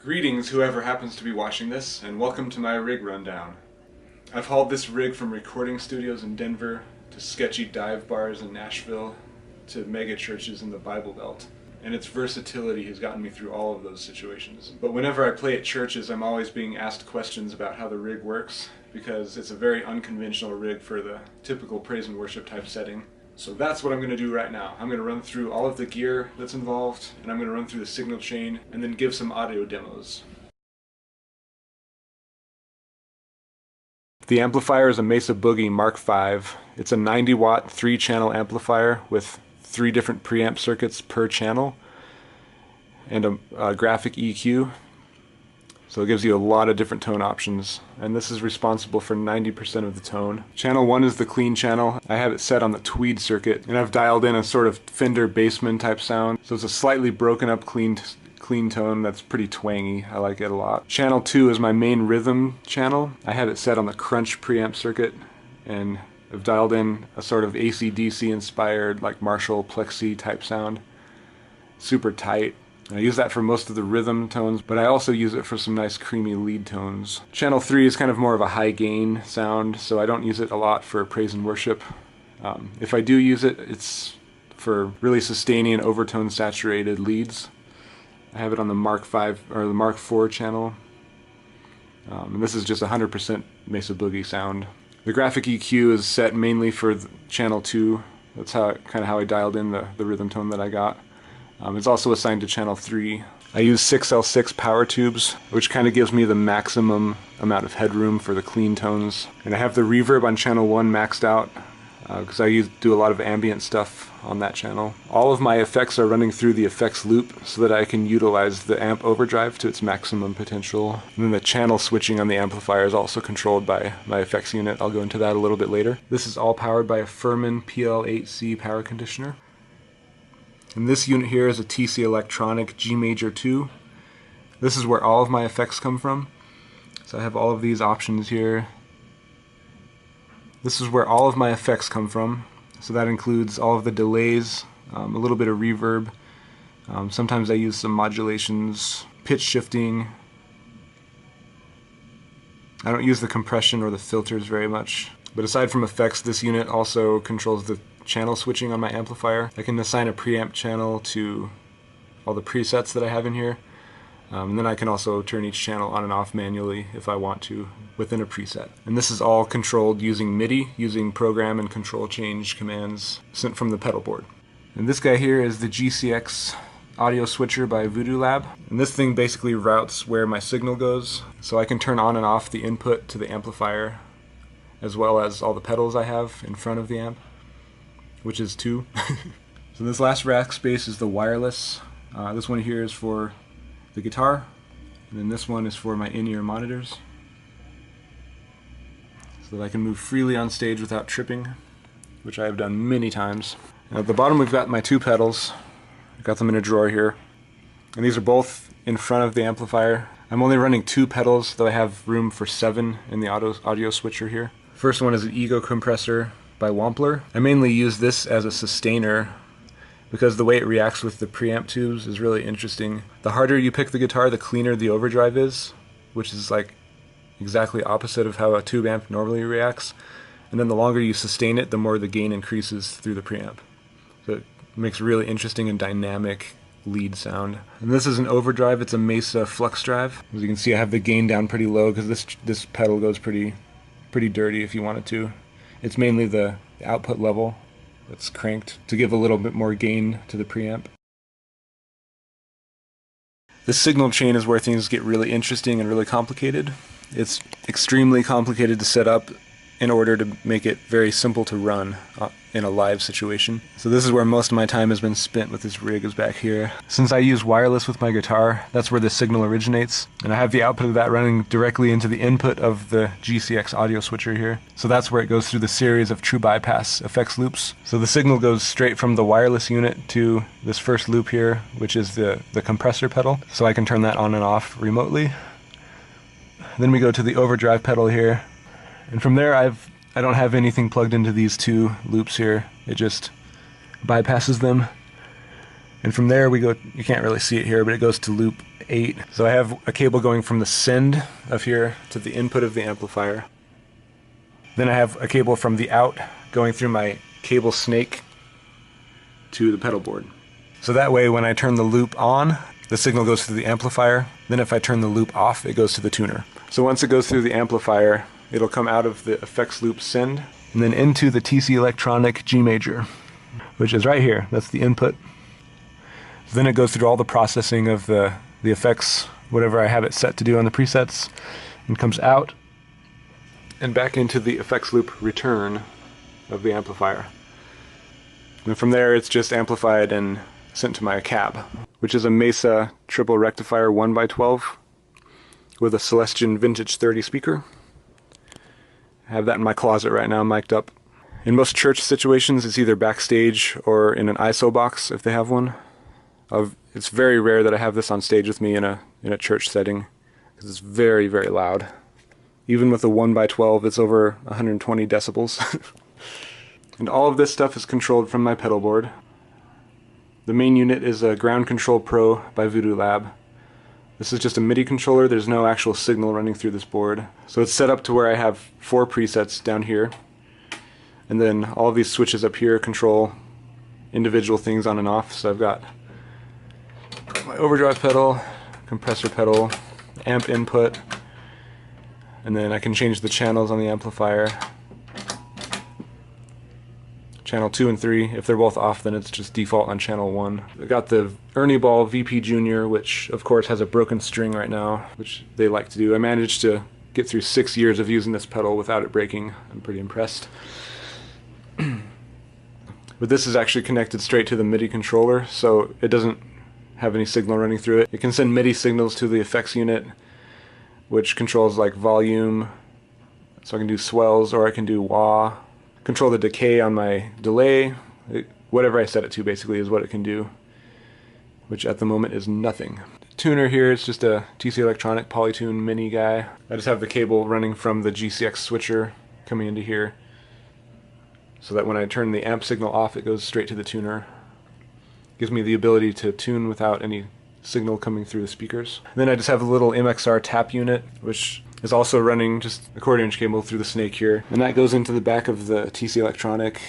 Greetings, whoever happens to be watching this, and welcome to my rig rundown. I've hauled this rig from recording studios in Denver to sketchy dive bars in Nashville to mega churches in the Bible Belt, and its versatility has gotten me through all of those situations. But whenever I play at churches, I'm always being asked questions about how the rig works, because it's a very unconventional rig for the typical praise and worship type setting. So that's what I'm going to do right now. I'm going to run through all of the gear that's involved, and I'm going to run through the signal chain, and then give some audio demos. The amplifier is a Mesa Boogie Mark V. It's a 90 watt 3-channel amplifier with 3 different preamp circuits per channel and a graphic EQ. So it gives you a lot of different tone options, and this is responsible for 90% of the tone. Channel 1 is the clean channel. I have it set on the tweed circuit, and I've dialed in a sort of Fender Bassman type sound. So it's a slightly broken up clean tone that's pretty twangy. I like it a lot. Channel 2 is my main rhythm channel. I have it set on the crunch preamp circuit, and I've dialed in a sort of AC/DC inspired like Marshall Plexi type sound. Super tight. I use that for most of the rhythm tones, but I also use it for some nice creamy lead tones. Channel 3 is kind of more of a high gain sound, so I don't use it a lot for praise and worship. If I do use it, it's for really sustaining and overtone saturated leads. I have it on the Mark V or the Mark IV channel, and this is just 100% Mesa Boogie sound. The graphic EQ is set mainly for channel 2. That's kind of how I dialed in the rhythm tone that I got. It's also assigned to channel 3. I use 6L6 power tubes, which kind of gives me the maximum amount of headroom for the clean tones. And I have the reverb on channel 1 maxed out, because I do a lot of ambient stuff on that channel. All of my effects are running through the effects loop so that I can utilize the amp overdrive to its maximum potential. And then the channel switching on the amplifier is also controlled by my effects unit. I'll go into that a little bit later. This is all powered by a Furman PL8C power conditioner. And this unit here is a TC Electronic G Major 2. This is where all of my effects come from. So I have all of these options here. This is where all of my effects come from. So that includes all of the delays, a little bit of reverb. Sometimes I use some modulations, pitch shifting. I don't use the compression or the filters very much. But aside from effects, this unit also controls the channel switching on my amplifier. I can assign a preamp channel to all the presets that I have in here, and then I can also turn each channel on and off manually if I want to within a preset. And this is all controlled using MIDI, using program and control change commands sent from the pedal board. And this guy here is the GCX audio switcher by Voodoo Lab, and this thing basically routes where my signal goes, so I can turn on and off the input to the amplifier as well as all the pedals I have in front of the amp, which is 2. So this last rack space is the wireless. This one here is for the guitar, and then this one is for my in-ear monitors, so that I can move freely on stage without tripping, which I have done many times. And at the bottom we've got my 2 pedals. I've got them in a drawer here, and these are both in front of the amplifier. I'm only running 2 pedals, though I have room for 7 in the audio switcher here. First one is an Ego Compressor by Wampler. I mainly use this as a sustainer because the way it reacts with the preamp tubes is really interesting. The harder you pick the guitar, the cleaner the overdrive is, which is like exactly opposite of how a tube amp normally reacts. And then the longer you sustain it, the more the gain increases through the preamp. So it makes a really interesting and dynamic lead sound. And this is an overdrive. It's a Mesa Flux Drive. As you can see, I have the gain down pretty low because this pedal goes pretty dirty if you wanted to. It's mainly the output level that's cranked to give a little bit more gain to the preamp. The signal chain is where things get really interesting and really complicated. It's extremely complicated to set up in order to make it very simple to run in a live situation. So this is where most of my time has been spent with this rig, is back here. Since I use wireless with my guitar, that's where the signal originates, and I have the output of that running directly into the input of the GCX audio switcher here. So that's where it goes through the series of true bypass effects loops. So the signal goes straight from the wireless unit to this first loop here, which is the compressor pedal, so I can turn that on and off remotely. Then we go to the overdrive pedal here, and from there I don't have anything plugged into these 2 loops here. It just bypasses them. And from there we go, you can't really see it here, but it goes to loop 8. So I have a cable going from the send of here to the input of the amplifier. Then I have a cable from the out going through my cable snake to the pedal board. So that way when I turn the loop on, the signal goes through the amplifier. Then if I turn the loop off, it goes to the tuner. So once it goes through the amplifier, it'll come out of the effects loop send and then into the TC Electronic G major, which is right here. That's the input. So then it goes through all the processing of the effects, whatever I have it set to do on the presets, and comes out and back into the effects loop return of the amplifier. And from there it's just amplified and sent to my cab, which is a Mesa triple rectifier 1x12 with a Celestion Vintage 30 speaker. I have that in my closet right now, mic'd up. In most church situations, it's either backstage or in an ISO box if they have one. It's very rare that I have this on stage with me in a church setting because it's very, very loud. Even with a 1x12, it's over 120 decibels. And all of this stuff is controlled from my pedal board. The main unit is a Ground Control Pro by Voodoo Lab. This is just a MIDI controller. There's no actual signal running through this board. So it's set up to where I have 4 presets down here. And then all of these switches up here control individual things on and off. So I've got my overdrive pedal, compressor pedal, amp input, and then I can change the channels on the amplifier. Channel 2 and 3. If they're both off, then it's just default on channel 1. I got the Ernie Ball VP Junior, which of course has a broken string right now, which they like to do. I managed to get through 6 years of using this pedal without it breaking. I'm pretty impressed. But this is actually connected straight to the MIDI controller, so it doesn't have any signal running through it. It can send MIDI signals to the effects unit, which controls like volume, so I can do swells or I can do wah. Control the decay on my delay. Whatever I set it to basically is what it can do, which at the moment is nothing. Tuner here is just a TC Electronic Polytune mini guy. I just have the cable running from the GCX switcher coming into here, so that when I turn the amp signal off, it goes straight to the tuner. Gives me the ability to tune without any signal coming through the speakers. And then I just have a little MXR tap unit, which is also running just a 1/4" cable through the snake here. And that goes into the back of the TC Electronic,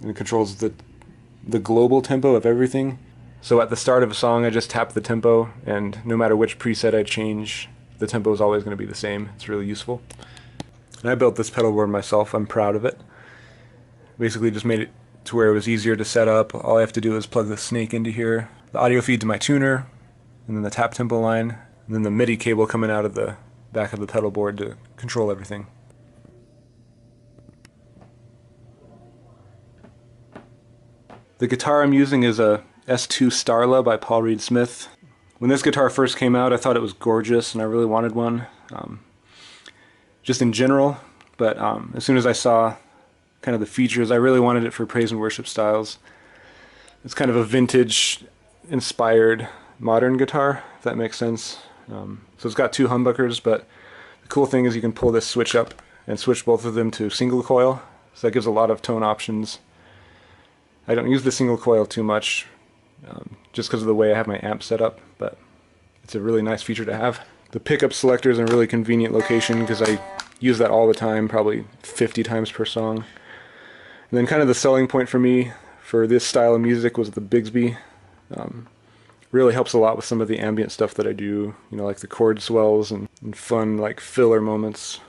and it controls the global tempo of everything. So at the start of a song, I just tap the tempo, and no matter which preset I change, the tempo is always going to be the same. It's really useful. And I built this pedal board myself. I'm proud of it. Basically just made it to where it was easier to set up. All I have to do is plug the snake into here, the audio feed to my tuner, and then the tap tempo line, and then the MIDI cable coming out of the back of the pedal board to control everything. The guitar I'm using is a S2 Starla by Paul Reed Smith. When this guitar first came out, I thought it was gorgeous and I really wanted one, just in general, but as soon as I saw kind of the features, I really wanted it for praise and worship styles. It's kind of a vintage inspired modern guitar, if that makes sense. So it's got 2 humbuckers, but the cool thing is you can pull this switch up and switch both of them to single coil, so that gives a lot of tone options. I don't use the single coil too much, just because of the way I have my amp set up, but it's a really nice feature to have. The pickup selector is in a really convenient location because I use that all the time, probably 50 times per song. And then kind of the selling point for me for this style of music was the Bigsby. Really helps a lot with some of the ambient stuff that I do, you know, like the chord swells and fun like filler moments.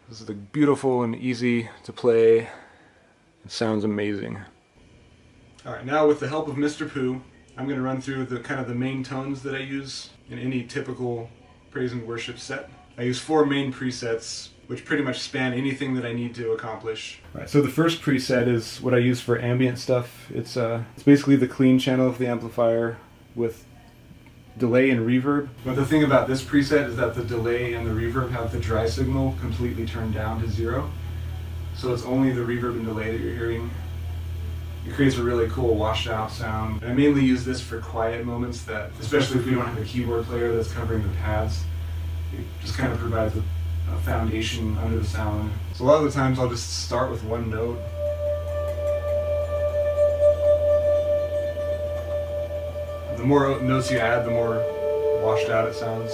This is beautiful and easy to play. It sounds amazing. Alright, now with the help of Mr. Pooh, I'm going to run through the kind of the main tones that I use in any typical praise and worship set. I use 4 main presets, which pretty much span anything that I need to accomplish. Alright, so the first preset is what I use for ambient stuff. It's basically the clean channel of the amplifier with delay and reverb. But the thing about this preset is that the delay and the reverb have the dry signal completely turned down to 0. So it's only the reverb and delay that you're hearing. It creates a really cool washed out sound. And I mainly use this for quiet moments that, especially if we don't have a keyboard player that's covering the pads, it just kind of provides a foundation under the sound. So a lot of the times I'll just start with 1 note. The more notes you add, the more washed out it sounds.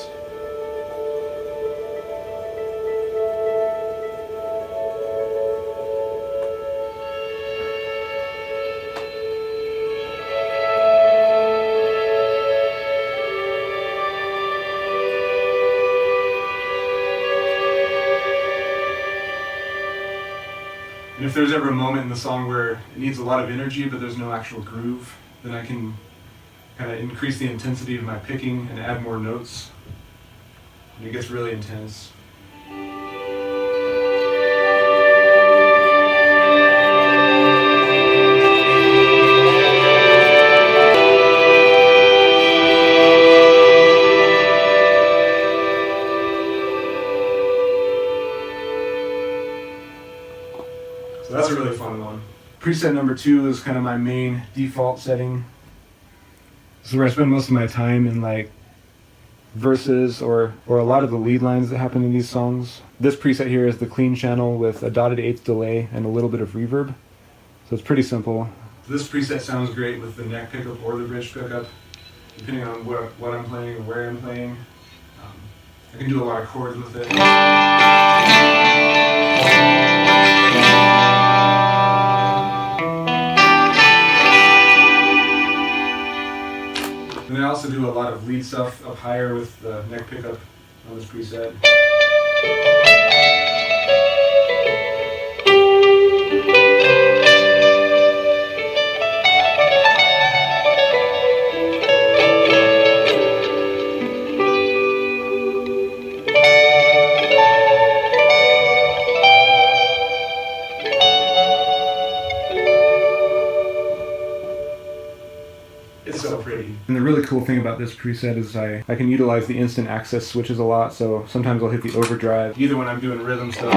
And if there's ever a moment in the song where it needs a lot of energy but there's no actual groove, then I can kind of increase the intensity of my picking and add more notes. And it gets really intense. So that's a really fun one. Preset number 2 is kind of my main default setting. This is where I spend most of my time in like verses or a lot of the lead lines that happen in these songs. This preset here is the clean channel with a dotted eighth delay and a little bit of reverb. So it's pretty simple. This preset sounds great with the neck pickup or the bridge pickup, depending on what I'm playing or where I'm playing. I can do a lot of chords with it. And I also do a lot of lead stuff up higher with the neck pickup on this preset. It's so pretty. And the really cool thing about this preset is I can utilize the instant access switches a lot, so sometimes I'll hit the overdrive, either when I'm doing rhythm stuff,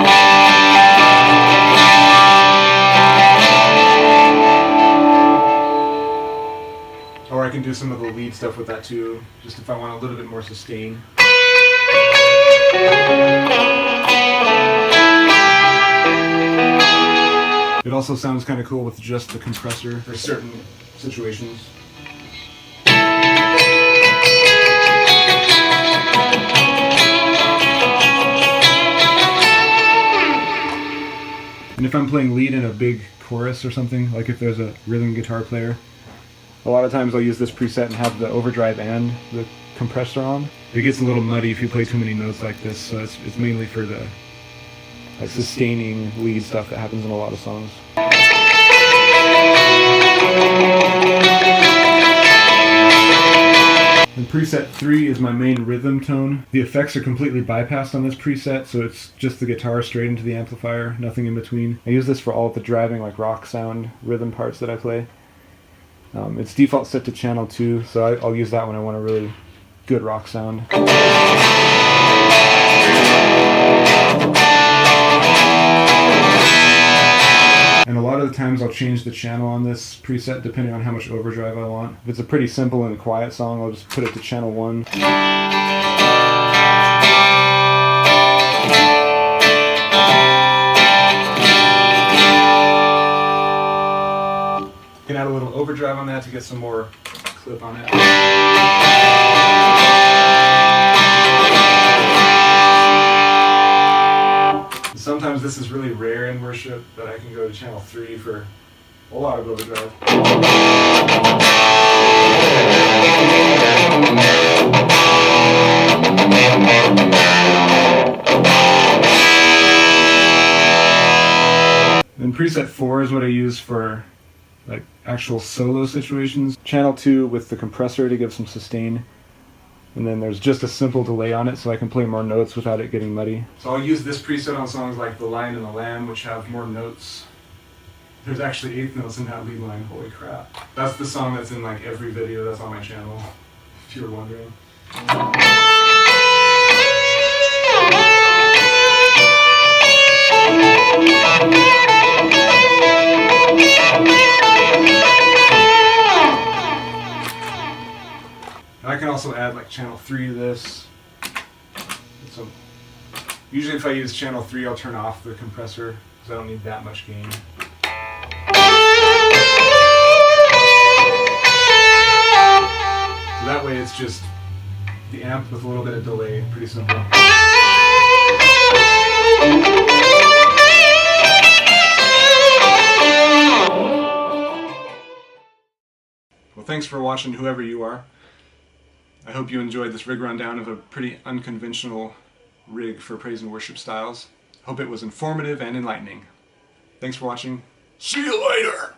or I can do some of the lead stuff with that too, just if I want a little bit more sustain. It also sounds kind of cool with just the compressor for certain situations. And if I'm playing lead in a big chorus or something, like if there's a rhythm guitar player, a lot of times I'll use this preset and have the overdrive and the compressor on. It gets a little muddy if you play too many notes like this, so it's mainly for the sustaining lead stuff that happens in a lot of songs. And preset 3 is my main rhythm tone. The effects are completely bypassed on this preset, so it's just the guitar straight into the amplifier, nothing in between. I use this for all of the driving, like rock sound rhythm parts that I play. It's default set to channel 2, so I'll use that when I want a really good rock sound. And a lot of the times I'll change the channel on this preset depending on how much overdrive I want. If it's a pretty simple and quiet song, I'll just put it to channel 1. You can add a little overdrive on that to get some more clip on it. Sometimes this is really rare in worship, but I can go to channel 3 for a lot of overdrive. Then preset 4 is what I use for like actual solo situations. Channel 2 with the compressor to give some sustain. And then there's just a simple delay on it so I can play more notes without it getting muddy. So I'll use this preset on songs like The Lion and the Lamb, which have more notes. There's actually 8 notes in that lead line, holy crap. That's the song that's in like every video that's on my channel, if you were wondering. And I can also add like channel 3 to this. So usually if I use channel 3, I'll turn off the compressor because I don't need that much gain. So that way it's just the amp with a little bit of delay. Pretty simple. Well, thanks for watching, whoever you are. I hope you enjoyed this rig rundown of a pretty unconventional rig for praise and worship styles. Hope it was informative and enlightening. Thanks for watching. See you later!